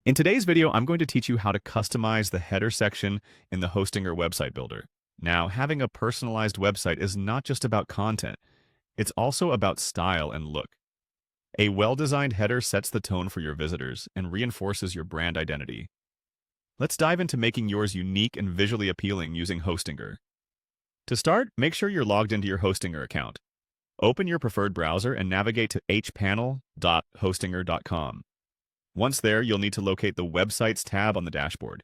In today's video, I'm going to teach you how to customize the header section in the Hostinger website builder. Now, having a personalized website is not just about content, it's also about style and look. A well-designed header sets the tone for your visitors and reinforces your brand identity. Let's dive into making yours unique and visually appealing using Hostinger. To start, make sure you're logged into your Hostinger account. Open your preferred browser and navigate to hpanel.hostinger.com. Once there, you'll need to locate the Websites tab on the dashboard.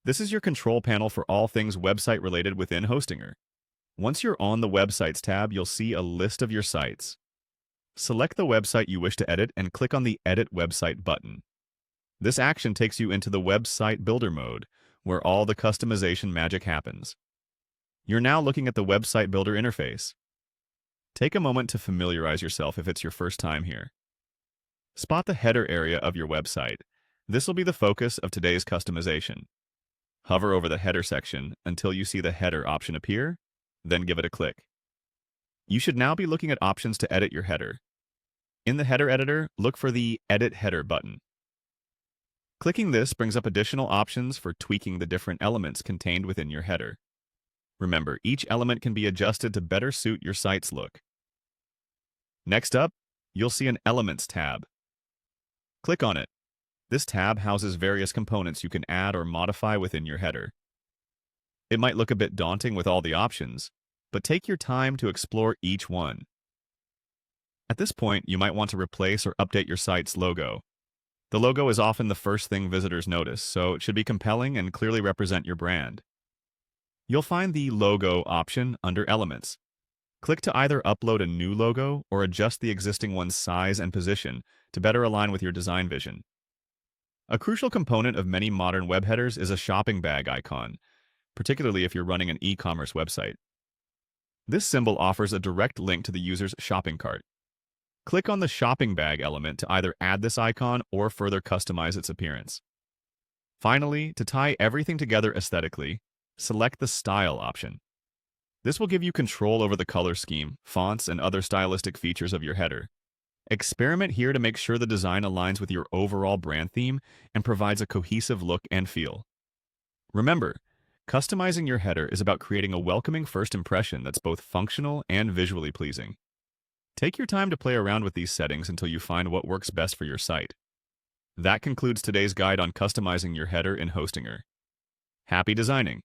This is your control panel for all things website related within Hostinger. Once you're on the Websites tab, you'll see a list of your sites. Select the website you wish to edit and click on the Edit Website button. This action takes you into the website builder mode, where all the customization magic happens. You're now looking at the website builder interface. Take a moment to familiarize yourself if it's your first time here. Spot the header area of your website. This will be the focus of today's customization. Hover over the header section until you see the header option appear, then give it a click. You should now be looking at options to edit your header. In the header editor, look for the Edit Header button. Clicking this brings up additional options for tweaking the different elements contained within your header. Remember, each element can be adjusted to better suit your site's look. Next up, you'll see an Elements tab. Click on it. This tab houses various components you can add or modify within your header. It might look a bit daunting with all the options, but take your time to explore each one. At this point, you might want to replace or update your site's logo. The logo is often the first thing visitors notice, so it should be compelling and clearly represent your brand. You'll find the Logo option under Elements. Click to either upload a new logo or adjust the existing one's size and position to better align with your design vision. A crucial component of many modern web headers is a shopping bag icon, particularly if you're running an e-commerce website. This symbol offers a direct link to the user's shopping cart. Click on the shopping bag element to either add this icon or further customize its appearance. Finally, to tie everything together aesthetically, select the Style option. This will give you control over the color scheme, fonts, and other stylistic features of your header. Experiment here to make sure the design aligns with your overall brand theme and provides a cohesive look and feel. Remember, customizing your header is about creating a welcoming first impression that's both functional and visually pleasing. Take your time to play around with these settings until you find what works best for your site. That concludes today's guide on customizing your header in Hostinger. Happy designing!